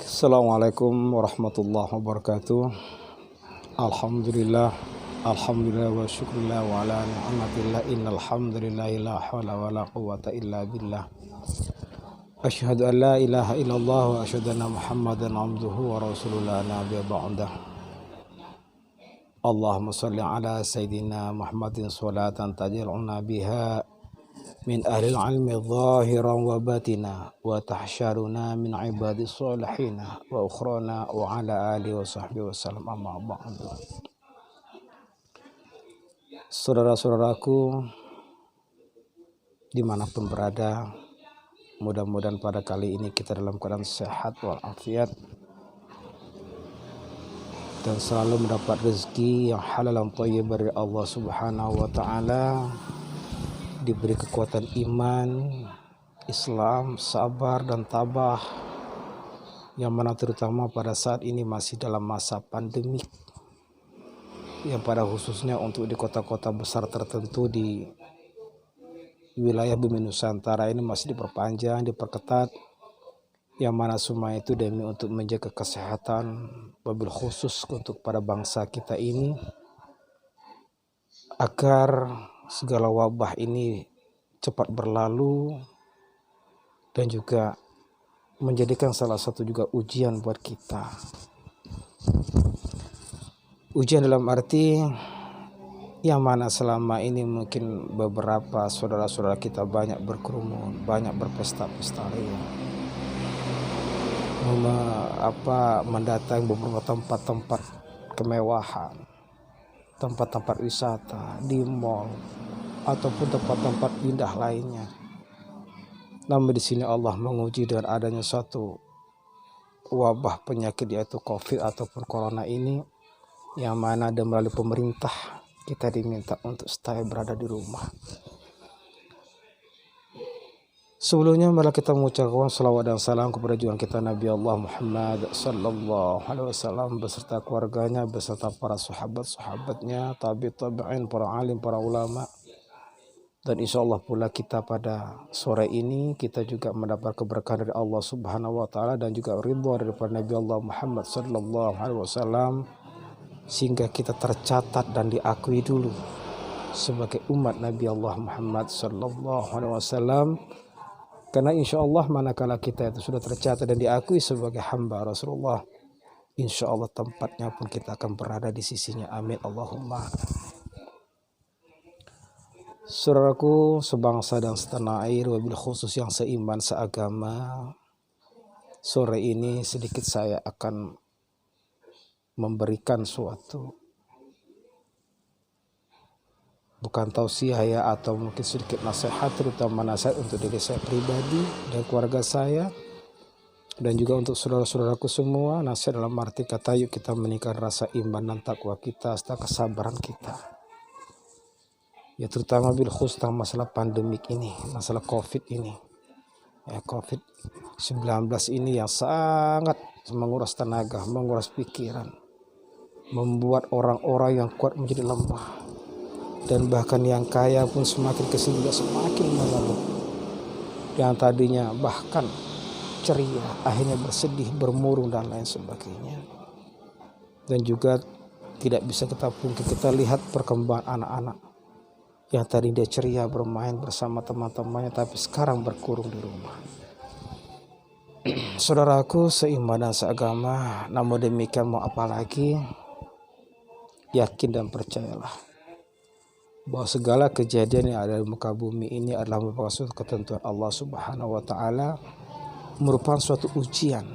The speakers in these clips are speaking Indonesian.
Assalamualaikum warahmatullahi wabarakatuh. Alhamdulillah. Alhamdulillah wa syukurillah wa ala ni'matillah. Innal hamdalillah la haula wa la quwwata illa billah. Asyhadu an la ilaha illallah wa asyhadu anna Muhammadan abduhu wa rasuluhu la nabiyya ba'dah. Allahumma shalli ala sayyidina Muhammadin sholatan taj'aluna biha min ahlil ilmi zahiran wa batina wa tahsyaruna min ibadis solihina wa ukhrana wa ala alihi wa sahbihi wasallam amma ba'du. Saudara-saudaraku dimanapun berada, mudah-mudahan pada kali ini kita dalam keadaan sehat walafiat dan selalu mendapat rezeki yang halal dan thayyib dari Allah Subhanahu wa taala, diberi kekuatan iman, Islam, sabar dan tabah, yang mana terutama pada saat ini masih dalam masa pandemik, yang pada khususnya untuk di kota-kota besar tertentu di wilayah Bumi Nusantara ini masih diperpanjang, diperketat, yang mana semua itu demi untuk menjaga kesehatan, wabil khusus untuk pada bangsa kita ini, agar segala wabah ini cepat berlalu dan juga menjadikan salah satu juga ujian buat kita. Ujian dalam arti yang mana selama ini mungkin beberapa saudara-saudara kita banyak berkerumun, banyak berpesta-pesta ria, mendatangi beberapa tempat-tempat kemewahan, tempat-tempat wisata, di mall ataupun tempat-tempat indah lainnya. Namun di sini Allah menguji dengan adanya suatu wabah penyakit yaitu COVID ataupun corona ini, yang mana ada melalui pemerintah kita diminta untuk stay berada di rumah. Sebelumnya malah kita mengucapkan salawat dan salam kepada junjungan kita Nabi Allah Muhammad sallallahu alaihi wasallam beserta keluarganya, beserta para sahabat-sahabatnya, tabi'in, para alim, para ulama. Dan insya Allah pula kita pada sore ini kita juga mendapat keberkahan dari Allah Subhanahu wa taala dan juga ridha daripada Nabi Allah Muhammad sallallahu alaihi wasallam, sehingga kita tercatat dan diakui dulu sebagai umat Nabi Allah Muhammad sallallahu alaihi wasallam. Karena insya Allah manakala kita itu sudah tercatat dan diakui sebagai hamba Rasulullah, insya Allah tempatnya pun kita akan berada di sisinya. Amin Allahumma. Saudaraku sebangsa dan setanah air, wabil khusus yang seiman seagama, sore ini sedikit saya akan memberikan suatu, bukan tausiah ya, atau mungkin sedikit nasihat, terutama nasihat untuk diri saya pribadi dan keluarga saya, dan juga untuk saudara-saudaraku semua. Nasihat dalam arti kata, yuk kita meningkatkan rasa iman dan takwa kita serta kesabaran kita, ya terutama bil khusus masalah pandemik ini, masalah COVID ini, ya COVID-19 ini yang sangat menguras tenaga, menguras pikiran, membuat orang-orang yang kuat menjadi lemah, dan bahkan yang kaya pun semakin kesini juga semakin mengeluh. Yang tadinya bahkan ceria akhirnya bersedih, bermurung dan lain sebagainya. Dan juga tidak bisa kita pungkiri, kita lihat perkembangan anak-anak yang tadi dia ceria bermain bersama teman-temannya, tapi sekarang berkurung di rumah. Saudaraku seiman dan seagama, namun demikian mau apa lagi, yakin dan percayalah bahwa segala kejadian yang ada di muka bumi ini adalah merupakan suatu ketentuan Allah Subhanahu wa taala, merupakan suatu ujian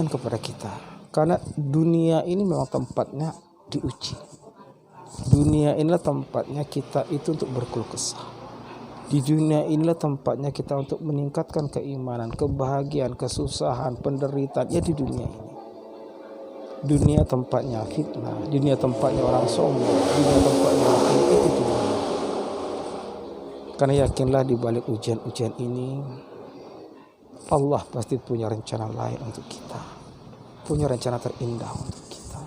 kepada kita. Karena dunia ini memang tempatnya diuji. Dunia inilah tempatnya kita itu untuk berkeluh kesah. Di dunia inilah tempatnya kita untuk meningkatkan keimanan, kebahagiaan, kesusahan, penderitaan, ya di dunia ini. Dunia tempatnya fitnah, dunia tempatnya orang sombong, dunia tempatnya itu dunia. Karena yakinlah di balik ujian-ujian ini Allah pasti punya rencana lain untuk kita, punya rencana terindah untuk kita.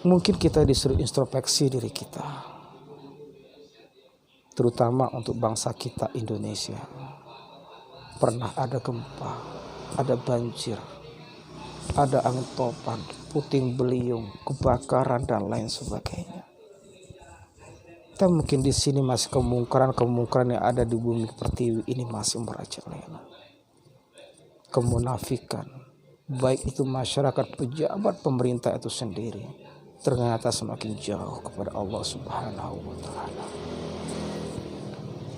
Mungkin kita disuruh introspeksi diri kita, terutama untuk bangsa kita Indonesia. pernah ada gempa, ada banjir, ada angin topan, puting beliung, kebakaran dan lain sebagainya. Kita mungkin di sini masih kemungkaran yang ada di bumi pertiwi ini masih merajalela. Kemunafikan, baik itu masyarakat, pejabat, pemerintah itu sendiri, ternyata semakin jauh kepada Allah Subhanahu wa Ta'ala.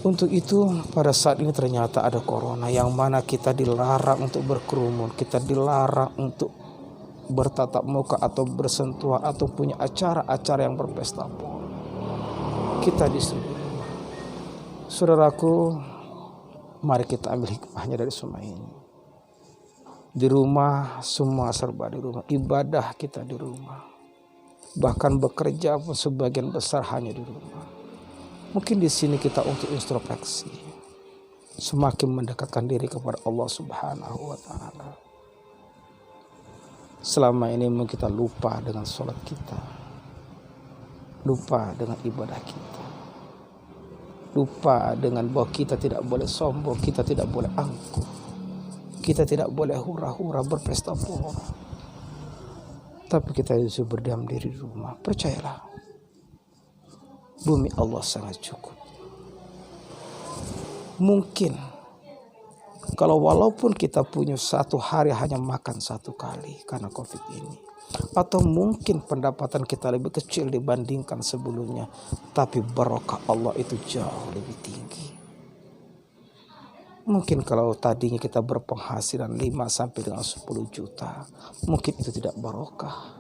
Untuk itu pada saat ini ternyata ada corona yang mana kita dilarang untuk berkerumun, kita dilarang untuk bertatap muka atau bersentuhan atau punya acara-acara yang berpesta pora. Kita disuruh. Saudaraku, mari kita ambil hikmahnya dari semua ini. Di rumah semua serba di rumah, ibadah kita di rumah. Bahkan bekerja pun sebagian besar hanya di rumah. Mungkin di sini kita untuk introspeksi, semakin mendekatkan diri kepada Allah Subhanahu wa Ta'ala. Selama ini mungkin kita lupa dengan sholat kita, lupa dengan ibadah kita, lupa dengan bahwa kita tidak boleh sombong, kita tidak boleh angkuh, kita tidak boleh hura-hura berpesta pora. Tapi kita disuruh berdiam diri di rumah. Percayalah, bumi Allah sangat cukup. Mungkin kalau walaupun kita punya satu hari hanya makan satu kali karena COVID ini, atau mungkin pendapatan kita lebih kecil dibandingkan sebelumnya, tapi barokah Allah itu jauh lebih tinggi. Mungkin kalau tadinya kita berpenghasilan 5 sampai dengan 10 juta, mungkin itu tidak barokah.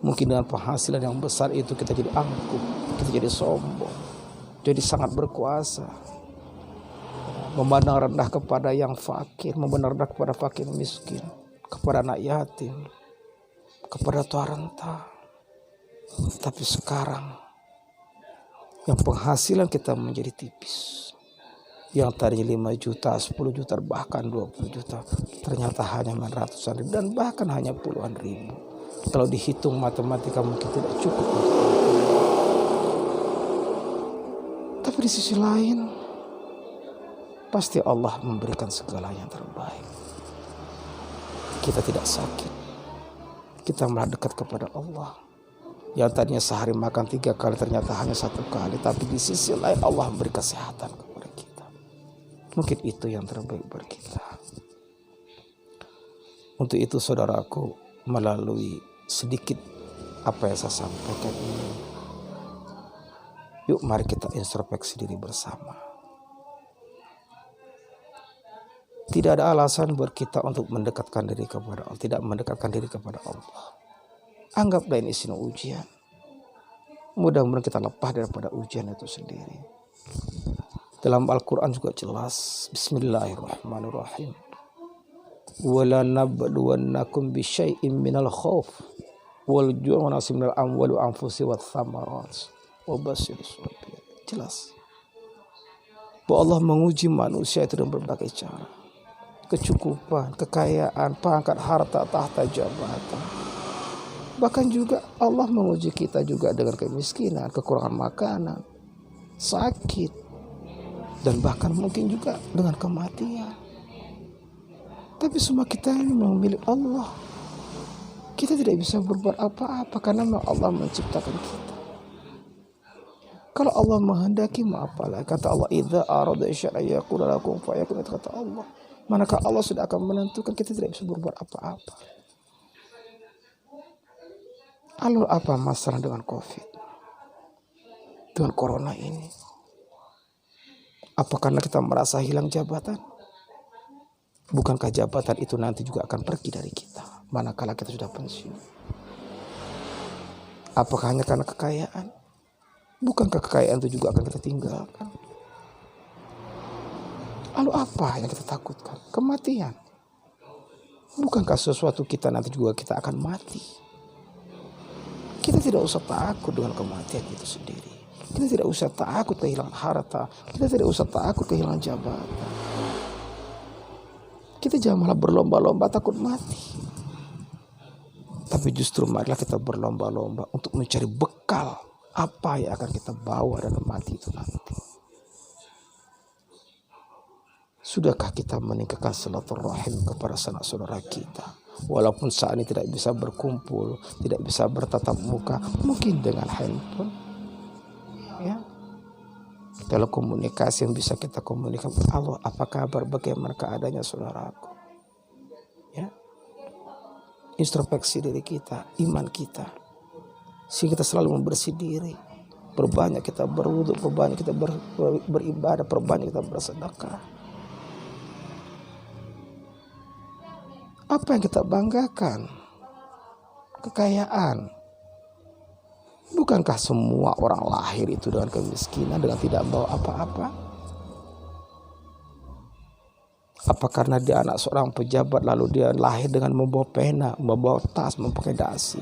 Mungkin dengan penghasilan yang besar itu kita jadi angkuh, kita jadi sombong, jadi sangat berkuasa, memandang rendah kepada yang fakir, memandang rendah kepada fakir miskin, kepada anak yatim, kepada tua renta. Tapi sekarang yang penghasilan kita menjadi tipis, yang tadinya 5 juta, 10 juta, bahkan 20 juta, ternyata hanya ratusan ribu dan bahkan hanya puluhan ribu. Kalau dihitung matematika mungkin tidak cukup untuk itu. Tapi di sisi lain, pasti Allah memberikan segala yang terbaik. Kita tidak sakit, kita malah dekat kepada Allah. Yang tadinya sehari makan 3 kali ternyata hanya 1 kali. Tapi di sisi lain Allah memberi kesehatan kepada kita. Mungkin itu yang terbaik bagi kita. Untuk itu saudaraku, melalui sedikit apa yang saya sampaikan ini, yuk mari kita introspeksi diri bersama. Tidak ada alasan buat kita untuk mendekatkan diri kepada Allah, tidak mendekatkan diri kepada Allah. Anggaplah ini sini ujian. Mudah-mudahan kita lepas daripada ujian itu sendiri. Dalam Al-Quran juga jelas, Bismillahirrahmanirrahim. Wala nabluwannakum bisyai'im minal khauf wal ju'i wa naqsin minal amwali wa anfusi wath thamarat wa basyirus sabirin. Jelas bahwa Allah menguji manusia itu dengan berbagai cara. Kecukupan, kekayaan, pangkat, harta, tahta, jabatan. Bahkan juga Allah menguji kita juga dengan kemiskinan, kekurangan makanan, sakit, dan bahkan mungkin juga dengan kematian. Tapi semua kita ini memilih Allah. Kita tidak bisa berbuat apa-apa karena Allah menciptakan kita. Kalau Allah menghendaki, apalah. Kata Allah, idza arada syai'an yaqulu lakum fayakun, kata Allah. Manakah Allah sudah akan menentukan, kita tidak bisa berbuat apa-apa. Lalu apa masalah dengan COVID? Dengan corona ini? Apa karena kita merasa hilang jabatan? Bukankah jabatan itu nanti juga akan pergi dari kita manakala kita sudah pensiun? Apakah hanya karena kekayaan? Bukankah kekayaan itu juga akan kita tinggalkan? Lalu apa yang kita takutkan? Kematian. Bukankah sesuatu kita nanti juga kita akan mati? Kita tidak usah takut dengan kematian itu sendiri. Kita tidak usah takut kehilangan harta. Kita tidak usah takut kehilangan jabatan. Kita jangan malah berlomba-lomba takut mati. Tapi justru marilah kita berlomba-lomba untuk mencari bekal apa yang akan kita bawa dalam mati itu nanti. Sudahkah kita meningkatkan silaturahim kepada sanak saudara kita? Walaupun saat ini tidak bisa berkumpul, tidak bisa bertatap muka, mungkin dengan handphone, ya, telekomunikasi yang bisa kita komunikasi. Allah, apa kabar, bagaimana keadaannya saudaraku? Ya, introspeksi diri kita, iman kita, sehingga kita selalu membersih diri. Perbanyak kita berwudu, perbanyak kita beribadah, perbanyak kita bersedekah. Apa yang kita banggakan? Kekayaan. Bukankah semua orang lahir itu dengan kemiskinan, dengan tidak bawa apa-apa? Apa karena dia anak seorang pejabat lalu dia lahir dengan membawa pena, membawa tas, memakai dasi?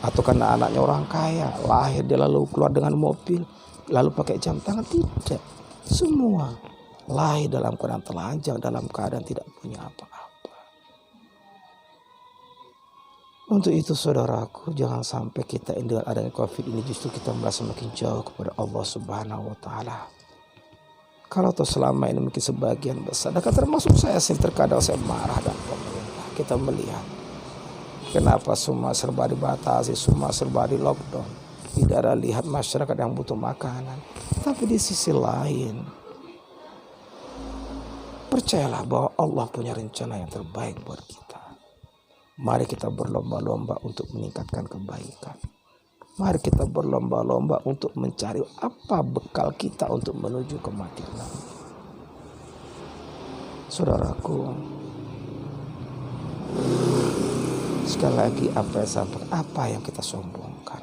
Atau karena anaknya orang kaya, lahir dia lalu keluar dengan mobil, lalu pakai jam tangan? Tidak. Semua lahir dalam keadaan telanjang, dalam keadaan tidak punya apa-apa. Untuk itu saudaraku, jangan sampai kita dengan adanya COVID ini justru kita merasa makin jauh kepada Allah Subhanahu wa Ta'ala. Kalau toh selama ini mungkin sebagian besar, dan termasuk saya sih, terkadang saya marah dan pemerintah. Kita melihat kenapa semua serba dibatasi, semua serba di lockdown. Tidak ada lihat masyarakat yang butuh makanan. Tapi di sisi lain, percayalah bahwa Allah punya rencana yang terbaik buat kita. Mari kita berlomba-lomba untuk meningkatkan kebaikan. Mari kita berlomba-lomba untuk mencari apa bekal kita untuk menuju kematian. Saudaraku, sekali lagi apa yang kita sombongkan?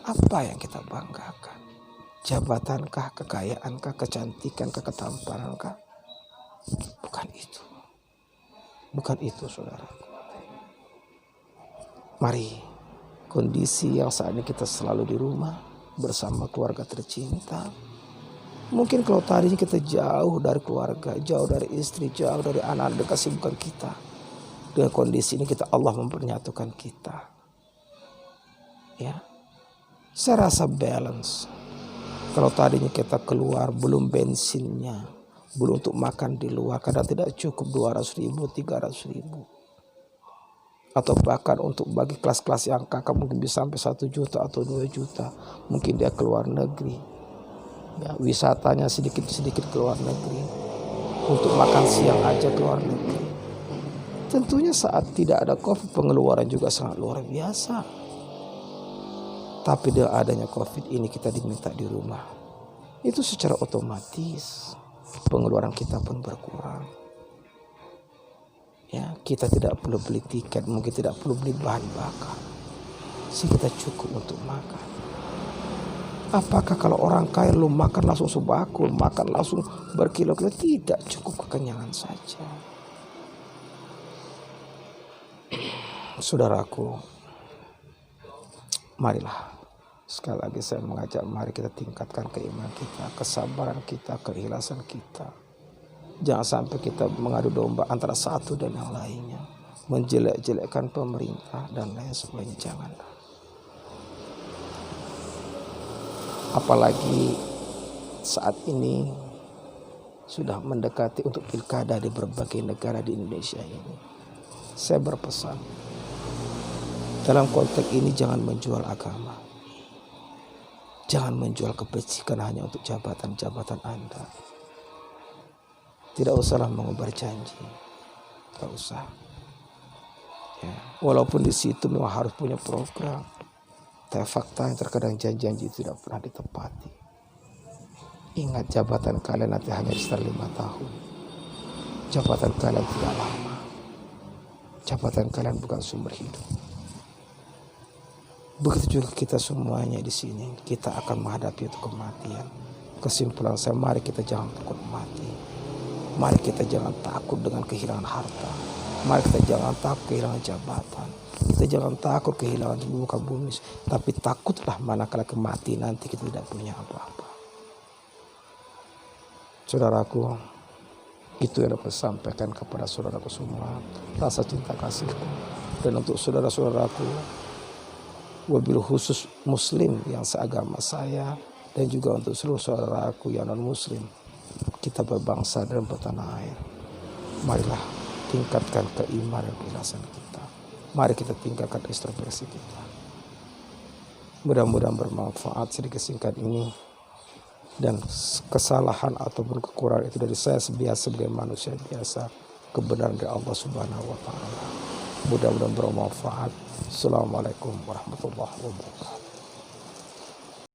Apa yang kita banggakan? Jabatankah, kekayaankah, kecantikankah, ketampanankah? Bukan itu. Bukan itu saudaraku. Mari, kondisi yang saat ini kita selalu di rumah bersama keluarga tercinta. Mungkin kalau tadinya kita jauh dari keluarga, jauh dari istri, jauh dari anak-anak, dengan kesibukan kita. Dengan kondisi ini Allah mempersatukan kita. Ya, saya rasa balance. Kalau tadinya kita keluar belum bensinnya, belum untuk makan di luar, kadang tidak cukup 200.000, 300.000. Atau bahkan untuk bagi kelas-kelas yang kakak mungkin bisa sampai 1 juta atau 2 juta. Mungkin dia keluar negeri, ya, wisatanya sedikit-sedikit keluar negeri, untuk makan siang aja keluar negeri. Tentunya saat tidak ada COVID, pengeluaran juga sangat luar biasa. Tapi dengan adanya COVID ini kita diminta di rumah, itu secara otomatis pengeluaran kita pun berkurang. Ya, kita tidak perlu beli tiket, mungkin tidak perlu beli bahan bakar, sehingga kita cukup untuk makan. Apakah kalau orang kaya lu makan langsung sebakul, makan langsung berkilo-kilo? Tidak, cukup kekenyangan saja. Saudaraku, marilah sekali lagi saya mengajak, mari kita tingkatkan keimanan kita, kesabaran kita, keikhlasan kita. Jangan sampai kita mengadu domba antara satu dan yang lainnya, menjelek-jelekkan pemerintah dan lain sebagainya. Janganlah. Apalagi saat ini sudah mendekati untuk pilkada di berbagai negara di Indonesia ini. Saya berpesan, dalam konteks ini jangan menjual agama. Jangan menjual kebajikan hanya untuk jabatan-jabatan Anda. Tidak usahlah mengobar janji, tidak usah. Ya, walaupun di situ memang harus punya program, tapi fakta yang terkadang janji-janji tidak pernah ditepati. Ingat, jabatan kalian nanti hanya sekitar 5 tahun. Jabatan kalian tidak lama. Jabatan kalian bukan sumber hidup. Begitu juga kita semuanya di sini, kita akan menghadapi itu kematian. Kesimpulan saya, mari kita jangan takut mati. Mari kita jangan takut dengan kehilangan harta. Mari kita jangan takut kehilangan jabatan. Kita jangan takut kehilangan muka bumi. Tapi takutlah manakala kematian nanti kita tidak punya apa-apa. Saudaraku, itu yang dapat saya sampaikan kepada saudaraku semua. Rasa cinta kasihku. Dan untuk saudara-saudaraku, wabil khusus muslim yang seagama saya, dan juga untuk seluruh saudaraku yang non muslim, kita berbangsa dan bertanah air. Marilah tingkatkan keimanan dan keikhlasan kita. Mari kita tingkatkan introspeksi kita. Mudah-mudahan bermanfaat sedikit singkat ini, dan kesalahan ataupun kekurangan itu dari saya sebagai manusia biasa, kebenaran dari Allah Subhanahu wa taala. Mudah-mudahan bermanfaat. Assalamualaikum warahmatullahi wabarakatuh.